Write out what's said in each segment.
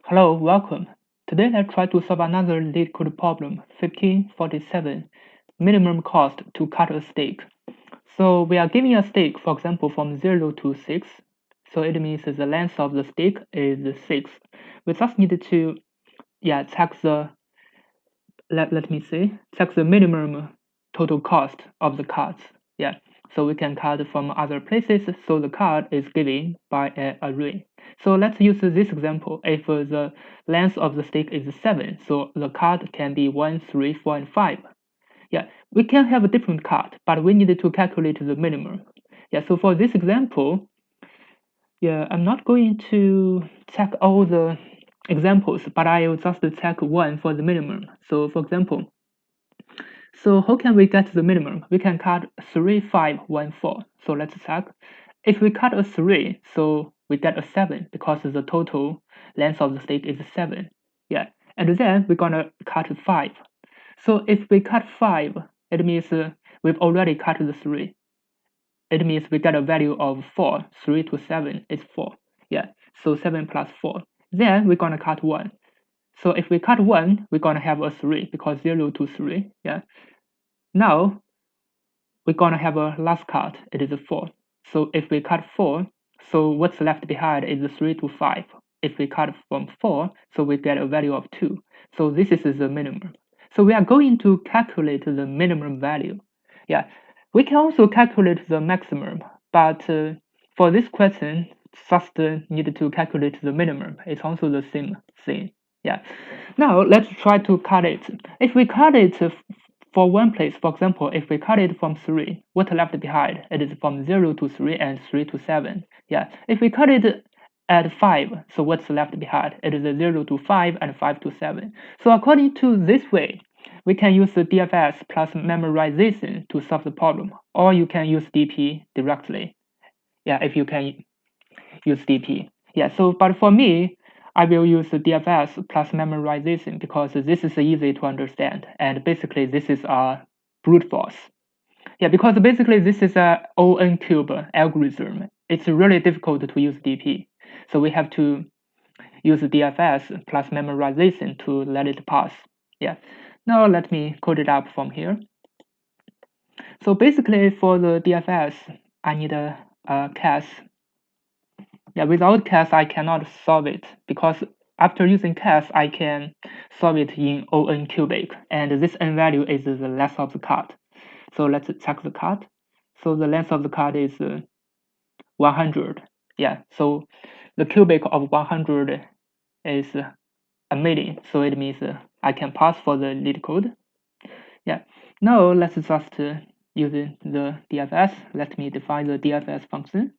Hello, welcome. Today let's try to solve another Leetcode problem, 1547, minimum cost to cut a steak. So we are giving a steak, for example, from 0 to 6. So it means the length of the steak is 6. We just need to, check the, let me see, check the minimum total cost of the cards. Yeah, so we can cut from other places, so the card is given by an array. So let's use this example. If the length of the steak is 7, so the card can be 1, 3, 4, and 5. Yeah, we can have a different card, but we need to calculate the minimum. Yeah, so for this example, I'm not going to check all the examples, but I will just check one for the minimum. So for example, so how can we get the minimum? We can cut 3, 5, 1, 4. So let's check. If we cut a 3, so we get a 7 because the total length of the steak is 7. Yeah, and then we're gonna cut 5. So if we cut 5, it means we've already cut the 3. It means we get a value of 4. 3 to 7 is 4. Yeah, so 7 plus 4. Then we're gonna cut 1. So if we cut 1, we're gonna have a 3 because 0 to 3. Yeah. Now we're gonna have a last cut. It is a 4. So if we cut 4, so what's left behind is 3 to 5. If we cut from 4, so we get a value of 2. So this is the minimum. So we are going to calculate the minimum value. Yeah, we can also calculate the maximum, but for this question, just need to calculate the minimum. It's also the same thing. Yeah. Now let's try to cut it. If we cut it for one place, for example, if we cut it from 3, what left behind? It is from 0 to 3 and 3 to 7. Yeah. If we cut it at 5, so what's left behind? It is 0 to 5 and 5 to 7. So according to this way, we can use the DFS plus memorization to solve the problem, or you can use DP directly. Yeah, if you can use DP. Yeah, so but for me, I will use the DFS plus memorization because this is easy to understand, and basically this is a brute force. Yeah, because basically this is a ON cube algorithm. It's really difficult to use DP, so we have to use DFS plus memorization to let it pass. Yeah. Now let me code it up from here. So basically for the DFS, I need a cas. Yeah, without cas I cannot solve it because after using cas I can solve it in ON cubic, and this n value is the length of the card. So let's check the card. So the length of the card is 100. Yeah, so the cubic of 100 is a million, so it means I can pass for the Leetcode. Yeah, now let's just using the DFS. Let me define the DFS function.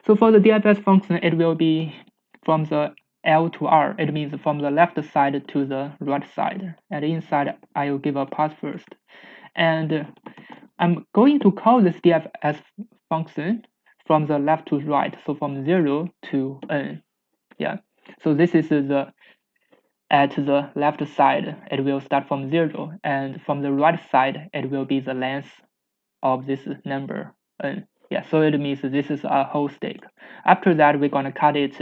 So for the DFS function, it will be from the L to R. It means from the left side to the right side. And inside, I will give a pass first. And I'm going to call this DFS function from the left to right. So from 0 to n. Yeah. So this is the at the left side, it will start from 0, and from the right side, it will be the length of this number n. Yeah, so it means this is a whole steak. After that, we're gonna cut it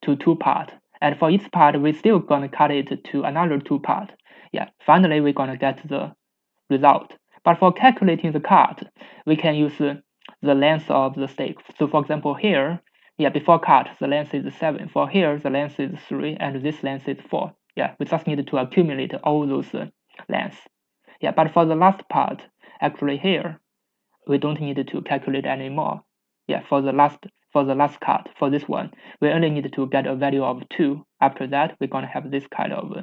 to 2 parts, and for each part, we're still gonna cut it to another 2 parts. Yeah, finally, we're gonna get the result. But for calculating the cut, we can use the length of the steak. So for example, here, before cut, the length is 7. For here, the length is 3, and this length is 4. Yeah, we just need to accumulate all those lengths. Yeah, but for the last part, actually here, we don't need to calculate anymore. Yeah, for the last cut, for this one, we only need to get a value of 2. After that, we're gonna have this kind of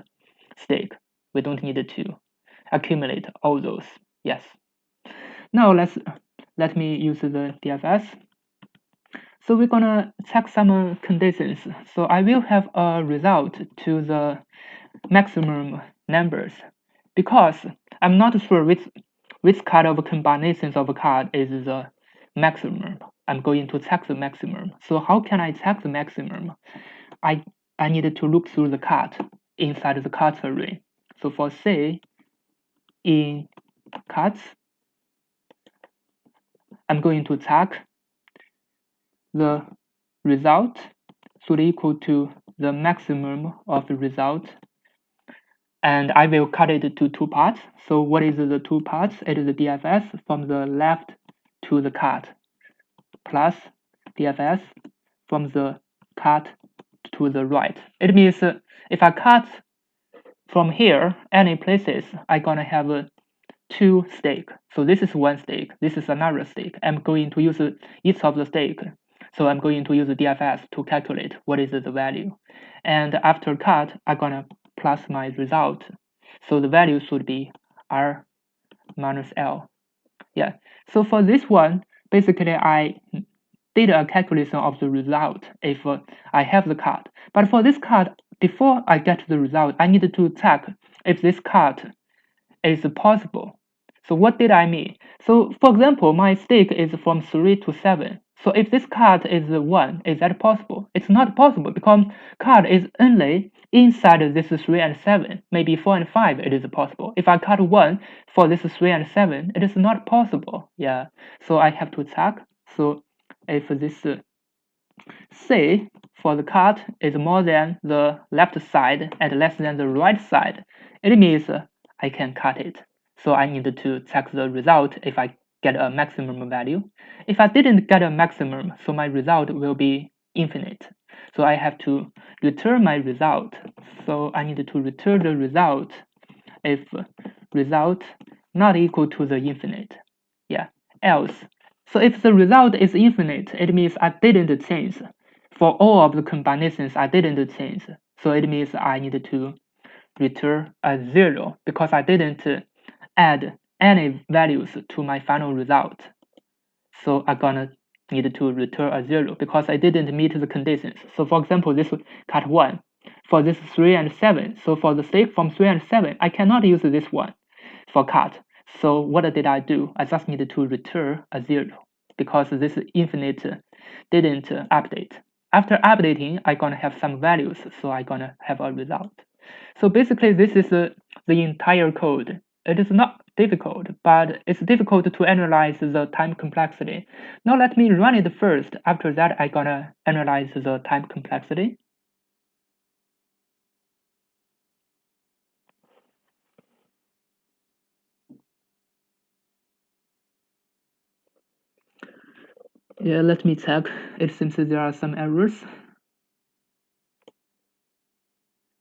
steak. We don't need to accumulate all those. Yes. Now let me use the DFS. So we're gonna check some conditions. So I will have a result to the maximum numbers because I'm not sure which kind of combinations of a card is the maximum. I'm going to check the maximum. So how can I check the maximum? I needed to look through the card inside the cards array. So for say in cards, I'm going to check the result should equal to the maximum of the result, and I will cut it to two parts. So what is the two parts? It is the DFS from the left to the cut plus DFS from the cut to the right. It means if I cut from here any places, I'm gonna have two stake. So this is one stake, this is another stake. I'm going to use each of the stake. So I'm going to use the DFS to calculate what is the value. And after cut, I'm gonna plus my result. So the value should be R minus L. Yeah. So for this one, basically I did a calculation of the result if I have the cut. But for this cut, before I get the result, I need to check if this cut is possible. So what did I mean? So for example, my stake is from 3 to 7. So if this cut is 1, is that possible? It's not possible because cut is only inside this 3 and 7. Maybe 4 and 5 it is possible. If I cut 1 for this 3 and 7, it is not possible. Yeah. So I have to check. So if this C for the cut is more than the left side and less than the right side, it means I can cut it. So I need to check the result if I get a maximum value. If I didn't get a maximum, so my result will be infinite. So I have to return my result. So I need to return the result if result not equal to the infinite. Yeah, else. So if the result is infinite, it means I didn't change. For all of the combinations, I didn't change. So it means I need to return a 0 because I didn't add any values to my final result. So I'm gonna need to return a 0 because I didn't meet the conditions. So for example, this cut 1 for this 3 and 7. So for the stake from 3 and 7, I cannot use this one for cut. So what did I do? I just needed to return a 0 because this infinite didn't update. After updating, I'm gonna have some values, so I'm gonna have a result. So basically, this is the entire code. It is not difficult, but it's difficult to analyze the time complexity. Now let me run it first. After that, I'm gonna analyze the time complexity. Yeah, let me check. It seems there are some errors.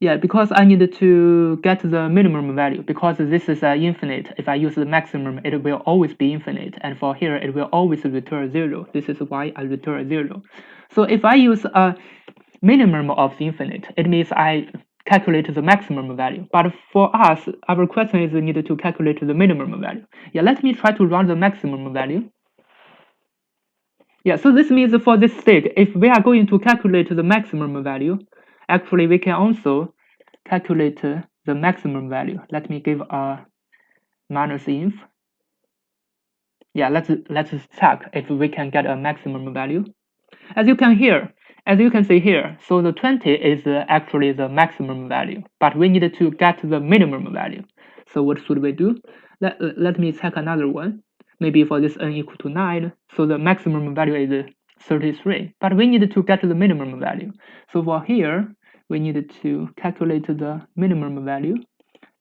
Yeah, because I need to get the minimum value because this is infinite. If I use the maximum, it will always be infinite. And for here, it will always return 0. This is why I return 0. So if I use a minimum of the infinite, it means I calculate the maximum value. But for us, our question is needed to calculate the minimum value. Yeah, let me try to run the maximum value. Yeah, so this means for this stake, if we are going to calculate the maximum value, actually we can also calculate the maximum value. Let me give a minus inf. Yeah, let's check if we can get a maximum value. As you can see here, so the 20 is actually the maximum value, but we need to get the minimum value. So what should we do? Let me check another one. Maybe for this n equal to 9, so the maximum value is 33, but we need to get the minimum value. So for here, we need to calculate the minimum value,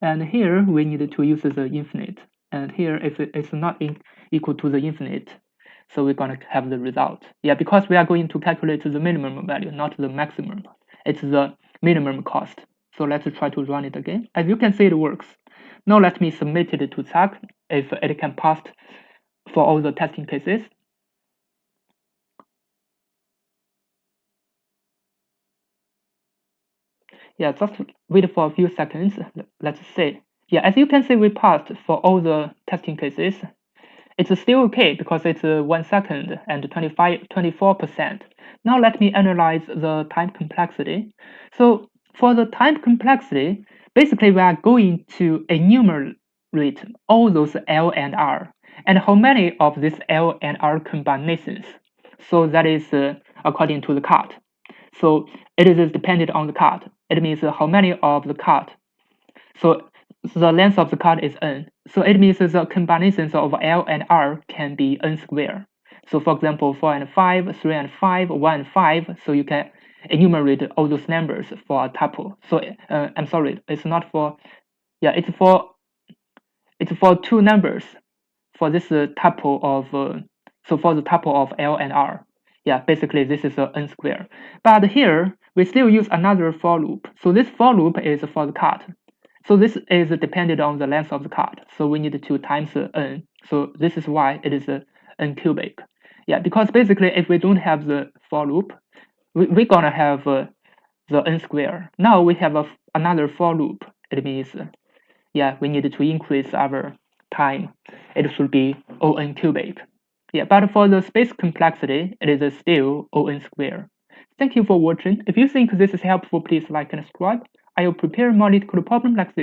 and here we need to use the infinite, and here if it's not equal to the infinite, so we're gonna have the result. Yeah, because we are going to calculate the minimum value, not the maximum. It's the minimum cost. So let's try to run it again. As you can see, it works. Now let me submit it to check if it can pass for all the testing cases. Yeah, just wait for a few seconds. Let's see. Yeah, as you can see, we passed for all the testing cases. It's still okay because it's 1 second and 24%. Now let me analyze the time complexity. So for the time complexity, basically we are going to enumerate all those L and R and how many of these L and R combinations. So that is according to the cut. So it is dependent on the cut. It means how many of the cut. So the length of the cut is n. So it means the combinations of L and R can be n squared. So for example, 4 and 5, 3 and 5, 1 and 5. So you can enumerate all those numbers for a tuple. So I'm sorry, it's not for, yeah, it's for two numbers for this tuple of so for the tuple of L and R. Yeah, basically this is a n square. But here we still use another for loop. So this for loop is for the cut. So this is dependent on the length of the cut. So we need to times n. So this is why it is n cubic. Yeah, because basically if we don't have the for loop, we're gonna have the n square. Now we have another for loop. It means yeah, we need to increase our time. It should be O(n) cubic. Yeah, but for the space complexity, it is still O(n) square. Thank you for watching. If you think this is helpful, please like and subscribe. I will prepare more Leetcode problem like this.